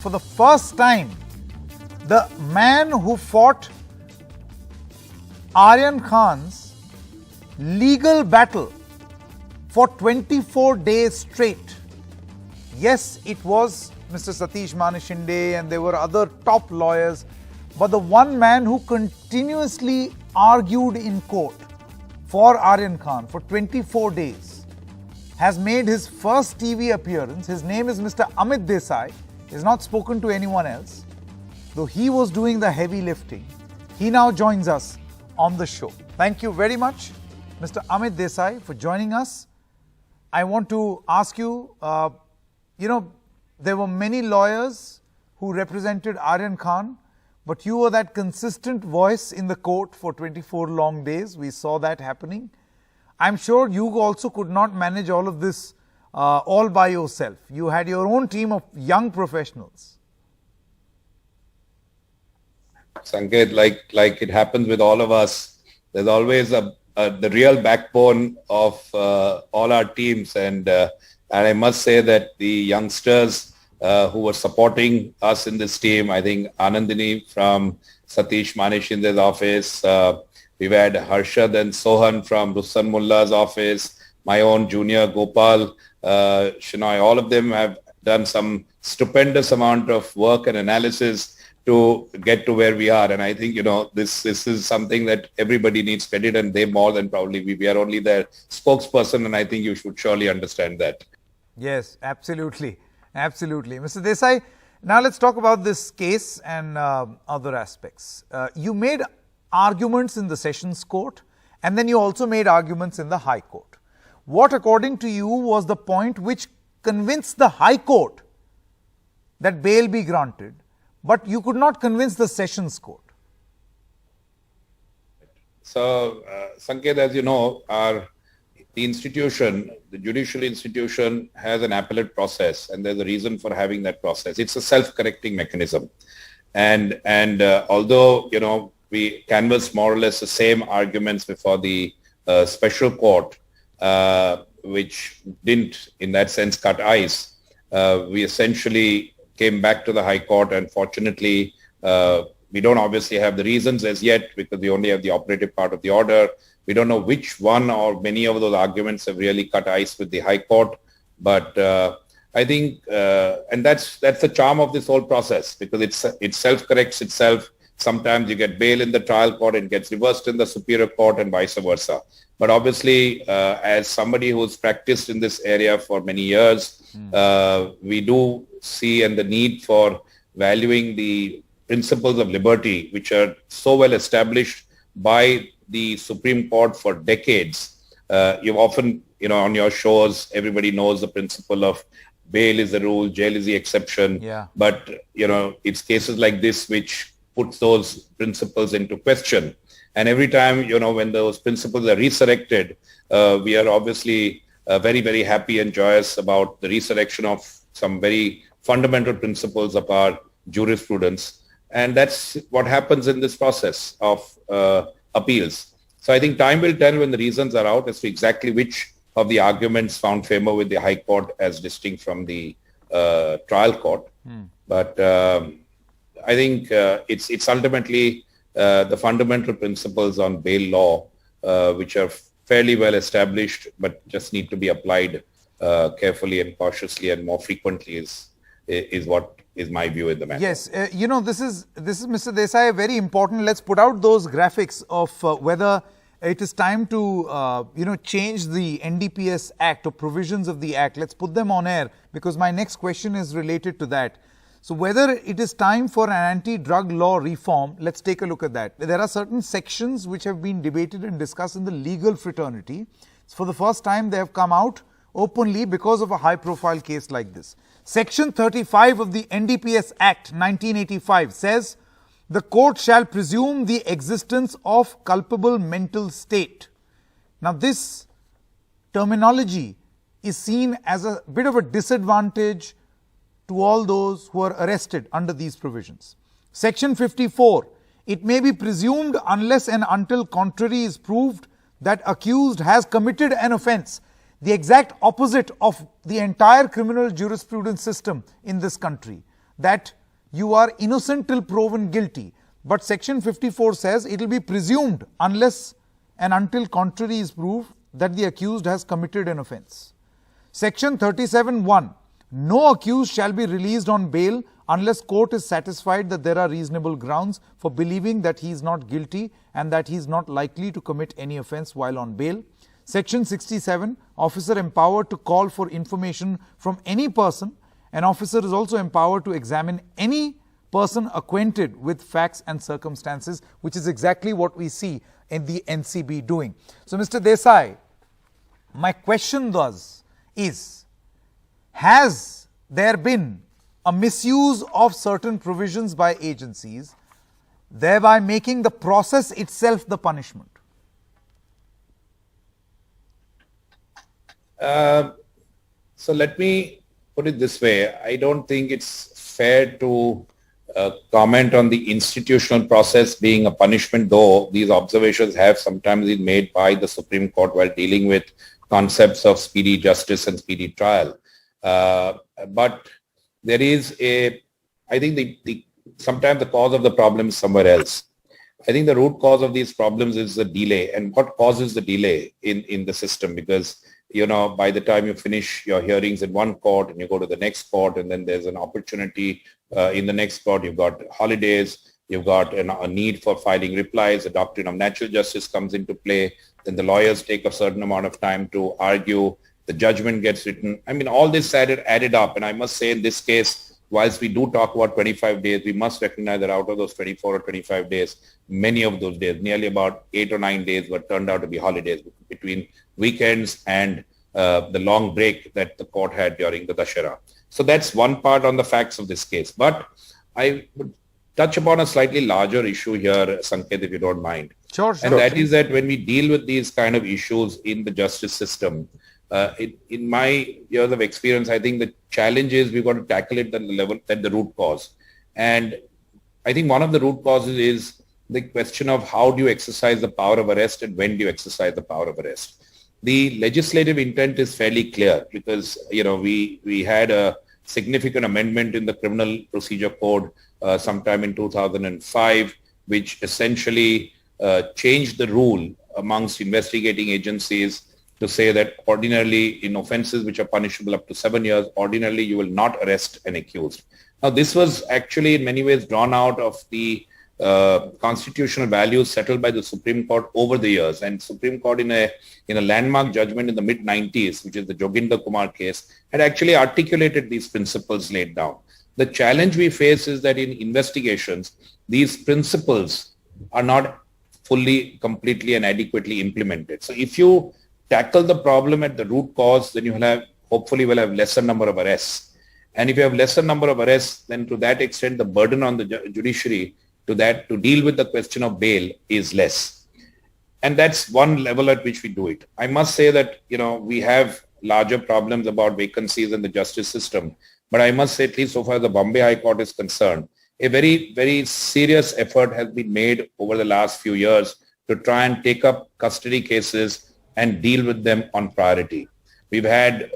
for the first time, the man who fought Aryan Khan's legal battle for 24 days straight. Yes, it was Mr. Satish Mani Shinde and there were other top lawyers, but the one man who continuously argued in court for Aryan Khan for 24 days has made his first TV appearance. His name is Mr. Amit Desai. He has not spoken to anyone else. Though he was doing the heavy lifting, he now joins us on the show. Thank you very much, Mr. Amit Desai, for joining us. I want to ask you, there were many lawyers who represented Aryan Khan, but you were that consistent voice in the court for 24 long days. We saw that happening. I'm sure you also could not manage all of this all by yourself. You had your own team of young professionals. Sanket, like it happens with all of us, there's always the real backbone of all our teams, and I must say that the youngsters who were supporting us in this team, I think Anandini from Satish Mani Shinde's office, we've had Harshad and Sohan from Rustan Mulla's office, my own junior Gopal, Shinoy, all of them have done some stupendous amount of work and analysis to get to where we are. And I think, this is something that everybody needs credit, and they more than probably we are only their spokesperson, and I think you should surely understand that. Yes, absolutely. Absolutely. Mr. Desai, now let's talk about this case and other aspects. You made arguments in the Sessions Court, and then you also made arguments in the High Court. What, according to you, was the point which convinced the High Court that bail be granted, but you could not convince the Sessions Court? So, Sanket, as you know, the institution, the judicial institution, has an appellate process, and there's a reason for having that process. It's a self-correcting mechanism. And although, we canvassed more or less the same arguments before the special court, which didn't, in that sense, cut ice, we essentially came back to the High Court, and fortunately, we don't obviously have the reasons as yet because we only have the operative part of the order. We don't know which one or many of those arguments have really cut ice with the High Court. But I think, and that's the charm of this whole process, because it self-corrects itself. Sometimes you get bail in the trial court, it gets reversed in the superior court, and vice versa. But obviously, as somebody who's practiced in this area for many years, we do see and the need for valuing the principles of liberty, which are so well established by the Supreme Court for decades. You've often, on your shows, everybody knows the principle of bail is the rule, jail is the exception. Yeah. But, it's cases like this which puts those principles into question. And every time, when those principles are resurrected, we are obviously very, very happy and joyous about the resurrection of some very fundamental principles of our jurisprudence. And that's what happens in this process of appeals. So I think time will tell when the reasons are out as to exactly which of the arguments found favor with the High Court as distinct from the trial court. But I think it's ultimately the fundamental principles on bail law, which are fairly well established, but just need to be applied carefully and cautiously and more frequently is what is my view in the matter. Yes, this is Mr. Desai, very important. Let's put out those graphics of whether it is time to change the NDPS Act or provisions of the Act. Let's put them on air, because my next question is related to that. So whether it is time for an anti-drug law reform, let's take a look at that. There are certain sections which have been debated and discussed in the legal fraternity. For the first time, they have come out openly because of a high-profile case like this. Section 35 of the NDPS Act 1985 says, the court shall presume the existence of culpable mental state. Now, this terminology is seen as a bit of a disadvantage to all those who are arrested under these provisions. Section 54, it may be presumed unless and until contrary is proved that accused has committed an offence. The exact opposite of the entire criminal jurisprudence system in this country. that you are innocent till proven guilty. But Section 54 says it will be presumed unless and until contrary is proved that the accused has committed an offence. Section 37(1), no accused shall be released on bail unless court is satisfied that there are reasonable grounds for believing that he is not guilty and that he is not likely to commit any offence while on bail. Section 67, officer empowered to call for information from any person. An officer is also empowered to examine any person acquainted with facts and circumstances, which is exactly what we see in the NCB doing. So, Mr. Desai, my question is, has there been a misuse of certain provisions by agencies, thereby making the process itself the punishment? So let me put it this way. I don't think it's fair to comment on the institutional process being a punishment, though these observations have sometimes been made by the Supreme Court while dealing with concepts of speedy justice and speedy trial. But there is I think sometimes the cause of the problem is somewhere else. I think the root cause of these problems is the delay, and what causes the delay in the system, because by the time you finish your hearings in one court and you go to the next court, and then there's an opportunity in the next court, you've got holidays, you've got a need for filing replies, the doctrine of natural justice comes into play, then the lawyers take a certain amount of time to argue, the judgment gets written. I mean, all this added up, and I must say in this case, whilst we do talk about 25 days, we must recognize that out of those 24 or 25 days, many of those days, nearly about 8 or 9 days, were turned out to be holidays between weekends and the long break that the court had during the Dashera. So that's one part on the facts of this case. But I would touch upon a slightly larger issue here, Sanket, if you don't mind. Sure. And that is that when we deal with these kind of issues in the justice system, in my years of experience, I think the challenge is we've got to tackle it at the level, at the root cause. And I think one of the root causes is the question of how do you exercise the power of arrest and when do you exercise the power of arrest. The legislative intent is fairly clear because, we had a significant amendment in the Criminal Procedure Code sometime in 2005, which essentially changed the rule amongst investigating agencies to say that ordinarily in offences which are punishable up to 7 years, ordinarily you will not arrest an accused. Now, this was actually in many ways drawn out of the constitutional values settled by the Supreme Court over the years, and Supreme Court in a landmark judgment in the mid-90s, which is the Joginder Kumar case, had actually articulated these principles laid down. The challenge we face is that in investigations, these principles are not fully, completely and adequately implemented. So if you tackle the problem at the root cause, then you will hopefully have lesser number of arrests. And if you have lesser number of arrests, then to that extent, the burden on the judiciary to deal with the question of bail is less. And that's one level at which we do it. I must say that, we have larger problems about vacancies in the justice system. But I must say, at least so far as the Bombay High Court is concerned, a very, very serious effort has been made over the last few years to try and take up custody cases and deal with them on priority. We've had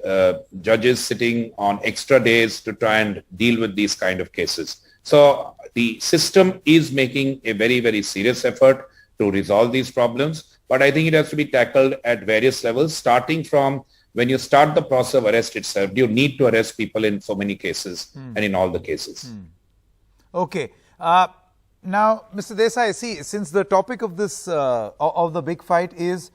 judges sitting on extra days to try and deal with these kind of cases. So the system is making a very, very serious effort to resolve these problems, but I think it has to be tackled at various levels, starting from when you start the process of arrest itself. Do you need to arrest people in so many cases and in all the cases? Okay. Now, Mr. Desai, see, since the topic of this, of the big fight is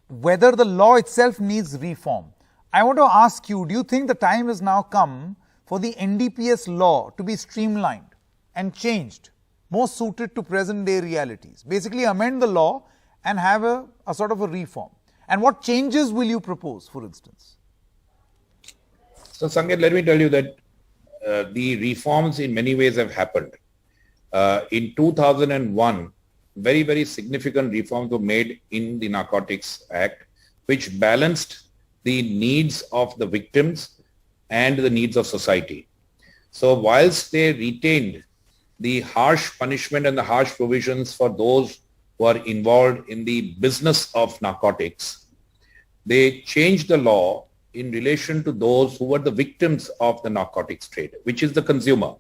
whether the law itself needs reform, I want to ask you, do you think the time has now come for the NDPS law to be streamlined and changed, more suited to present day realities? Basically amend the law and have a sort of a reform. And what changes will you propose, for instance? So, Sanket, let me tell you that the reforms in many ways have happened. In 2001, very, very significant reforms were made in the Narcotics Act, which balanced the needs of the victims and the needs of society. So whilst they retained the harsh punishment and the harsh provisions for those who are involved in the business of narcotics, they changed the law in relation to those who were the victims of the narcotics trade, which is the consumer.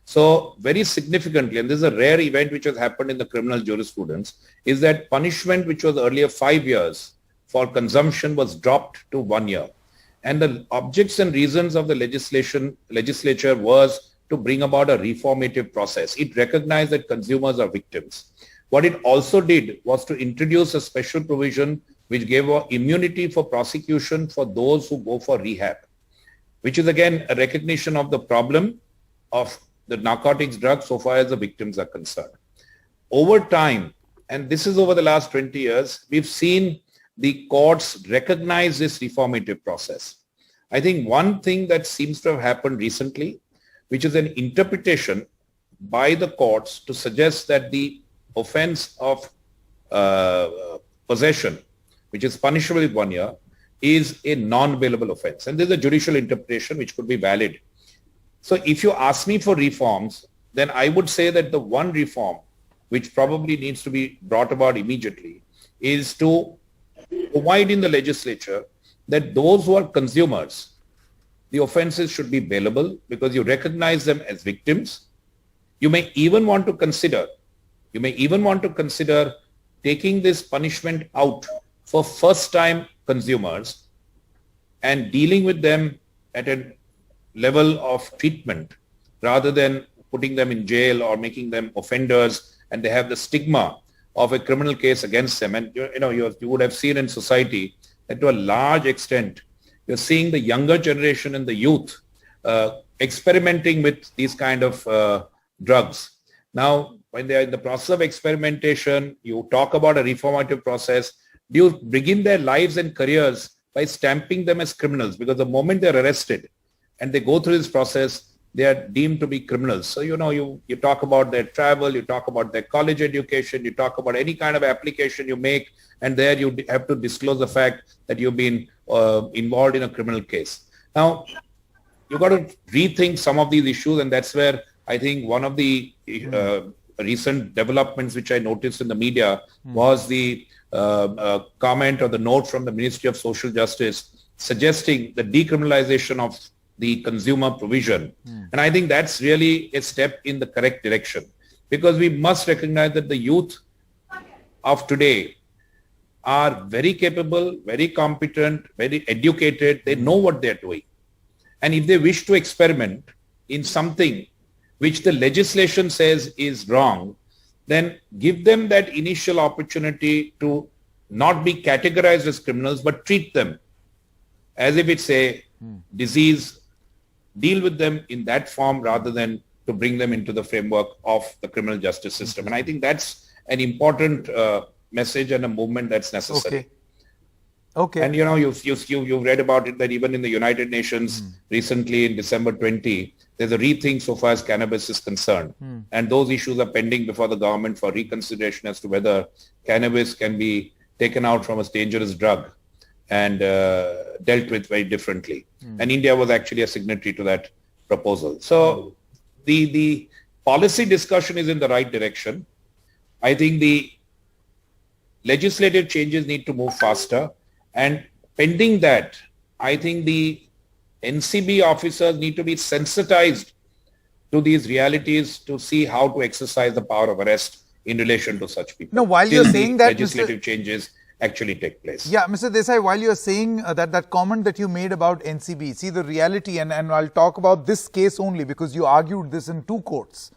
So very significantly, and this is a rare event which has happened in the criminal jurisprudence, is that punishment which was earlier 5 years for consumption was dropped to 1 year. And the objects and reasons of the legislature was to bring about a reformative process. It recognized that consumers are victims. What it also did was to introduce a special provision which gave immunity for prosecution for those who go for rehab, which is again a recognition of the problem of the narcotics drugs so far as the victims are concerned. Over time, and this is over the last 20 years, we've seen the courts recognize this reformative process. I think one thing that seems to have happened recently, which is an interpretation by the courts to suggest that the offense of possession, which is punishable with 1 year, is a non-bailable offense. And there's a judicial interpretation which could be valid. So if you ask me for reforms, then I would say that the one reform which probably needs to be brought about immediately is to provide in the legislature that those who are consumers, the offenses should be bailable because you recognize them as victims. You may even want to consider taking this punishment out for first-time consumers and dealing with them at a level of treatment rather than putting them in jail or making them offenders and they have the stigma of a criminal case against them. And you would have seen in society that to a large extent, you're seeing the younger generation and the youth experimenting with these kind of drugs. Now, when they are in the process of experimentation, you talk about a reformative process. Do you begin their lives and careers by stamping them as criminals? Because the moment they're arrested and they go through this process, they are deemed to be criminals. So, you talk about their travel, you talk about their college education, you talk about any kind of application you make, and there you have to disclose the fact that you've been involved in a criminal case. Now, you've got to rethink some of these issues, and that's where I think one of the recent developments which I noticed in the media was the comment or the note from the Ministry of Social Justice suggesting the decriminalization of the consumer provision. And I think that's really a step in the correct direction, because we must recognize that the youth of today are very capable, very competent, very educated. They know what they're doing. And if they wish to experiment in something which the legislation says is wrong, then give them that initial opportunity to not be categorized as criminals, but treat them as if it's a disease, deal with them in that form rather than to bring them into the framework of the criminal justice system. And I think that's an important message and a movement that's necessary. Okay. And you've read about it that even in the United Nations recently in December 20, there's a rethink so far as cannabis is concerned. And those issues are pending before the government for reconsideration as to whether cannabis can be taken out from a dangerous drug and dealt with very differently. And India was actually a signatory to that proposal. So the policy discussion is in the right direction. I think the legislative changes need to move faster. And pending that, I think the NCB officers need to be sensitized to these realities to see how to exercise the power of arrest in relation to such people. No, while you're saying that, legislative changes actually take place. Yeah, Mr. Desai, while you're saying that comment that you made about NCB, see the reality, and I'll talk about this case only because you argued this in two courts.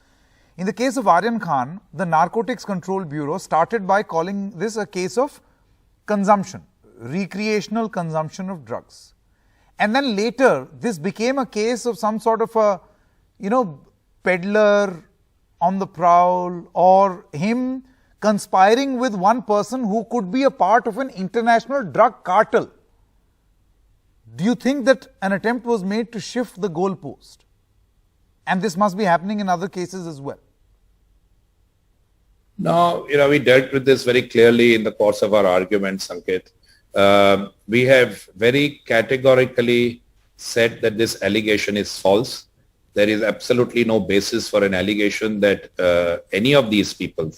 In the case of Aryan Khan, the Narcotics Control Bureau started by calling this a case of consumption, recreational consumption of drugs. And then later, this became a case of some sort of a, peddler on the prowl or him conspiring with one person who could be a part of an international drug cartel. Do you think that an attempt was made to shift the goalpost? And this must be happening in other cases as well. No, we dealt with this very clearly in the course of our argument, Sanket. We have very categorically said that this allegation is false. There is absolutely no basis for an allegation that any of these people,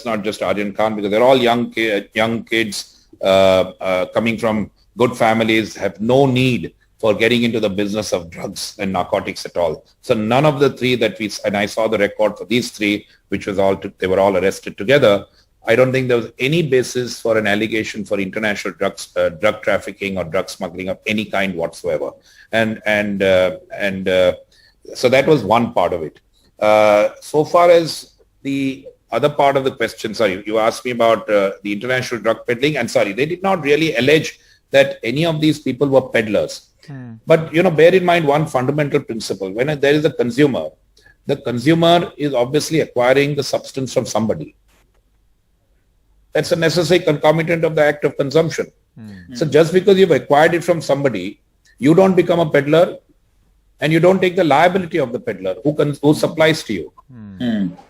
not just Aryan Khan, because they're all young kids coming from good families, have no need for getting into the business of drugs and narcotics at all. So none of the three and I saw the record for these three, which was they were all arrested together. I don't think there was any basis for an allegation for international drug trafficking or drug smuggling of any kind whatsoever. So that was one part of it. So far as the other part of the question, sorry, you asked me about the international drug peddling, and sorry, they did not really allege that any of these people were peddlers. But, bear in mind one fundamental principle. When there is a consumer, the consumer is obviously acquiring the substance from somebody. That's a necessary concomitant of the act of consumption. So just because you've acquired it from somebody, you don't become a peddler and you don't take the liability of the peddler who supplies to you.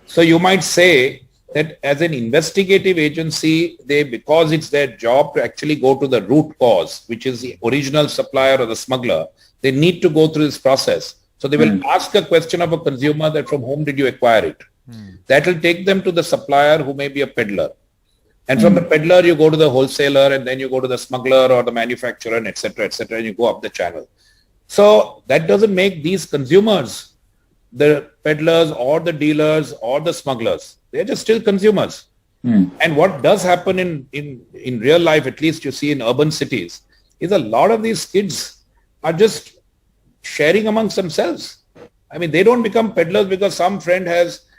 So you might say that as an investigative agency, because it's their job to actually go to the root cause, which is the original supplier or the smuggler, they need to go through this process. So they will ask a question of a consumer that from whom did you acquire it? That will take them to the supplier who may be a peddler. And from the peddler, you go to the wholesaler, and then you go to the smuggler or the manufacturer, and et cetera, and you go up the channel. So that doesn't make these consumers the peddlers or the dealers or the smugglers. They're just still consumers. And what does happen in real life, at least you see in urban cities, is a lot of these kids are just sharing amongst themselves. I mean, they don't become peddlers because some friend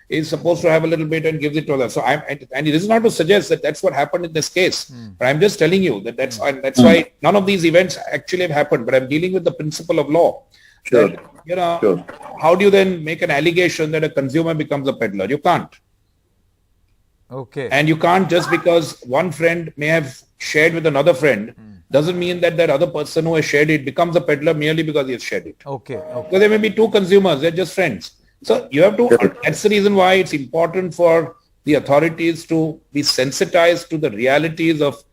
is supposed to have a little bit and gives it to others. So and it is not to suggest that that's what happened in this case, but I'm just telling you that that's why none of these events actually have happened. But I'm dealing with the principle of law. Sure. That, how do you then make an allegation that a consumer becomes a peddler? You can't. Okay. And you can't just because one friend may have shared with another friend, doesn't mean that other person who has shared it becomes a peddler merely because he has shared it. Okay. Because there may be two consumers, they're just friends. So you have to, that's the reason why it's important for the authorities to be sensitized to the realities of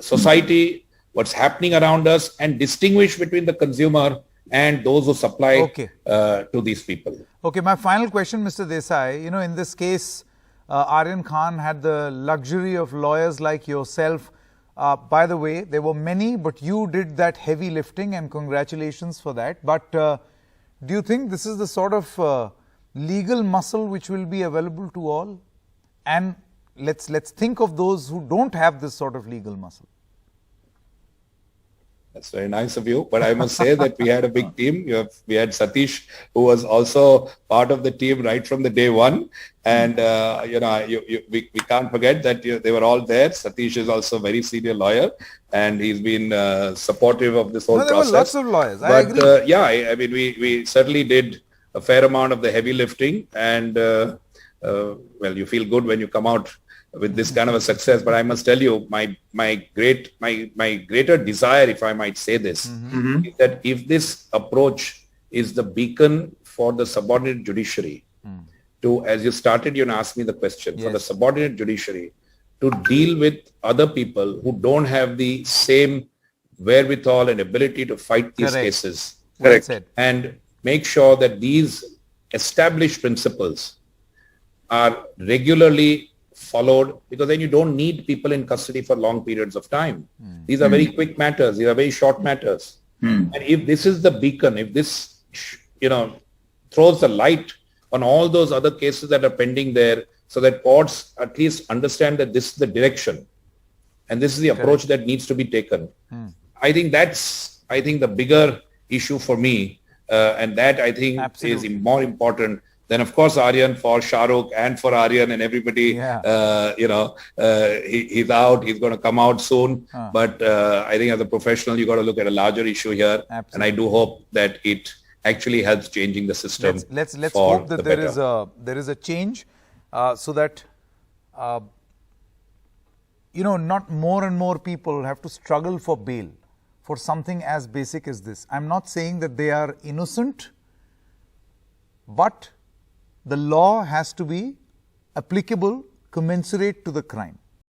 society, what's happening around us, and distinguish between the consumer and those who supply to these people. Okay, my final question, Mr. Desai, in this case, Aryan Khan had the luxury of lawyers like yourself. By the way, there were many, but you did that heavy lifting, and congratulations for that. But do you think this is the sort of legal muscle which will be available to all? And let's think of those who don't have this sort of legal muscle. That's very nice of you. But I must say that we had a big team. We had Satish, who was also part of the team right from the day one. And, we can't forget that they were all there. Satish is also a very senior lawyer, and he's been supportive of this whole process. There were lots of lawyers. I agree. I mean, we certainly did a fair amount of the heavy lifting. And, you feel good when you come out with this kind of a success. But I must tell you, my greater desire, if I might say this, is that if this approach is the beacon for the subordinate judiciary to, as you started, you asked me the question, for the subordinate judiciary to deal with other people who don't have the same wherewithal and ability to fight these cases. Well said. And make sure that these established principles are regularly followed, because then you don't need people in custody for long periods of time. These are very quick matters. These are very short matters. And if this is the beacon, if this, throws the light on all those other cases that are pending there, so that courts at least understand that this is the direction and this is the approach that needs to be taken. I think that's, the bigger issue for me. And that I think is more important then, of course, Aryan, for Shah Rukh and for Aryan and everybody, he's out, he's going to come out soon. But I think as a professional, you got to look at a larger issue here. Absolutely. And I do hope that it actually helps changing the system. Let's hope that there is a change so that, not more and more people have to struggle for bail for something as basic as this. I'm not saying that they are innocent, but the law has to be applicable, commensurate to the crime.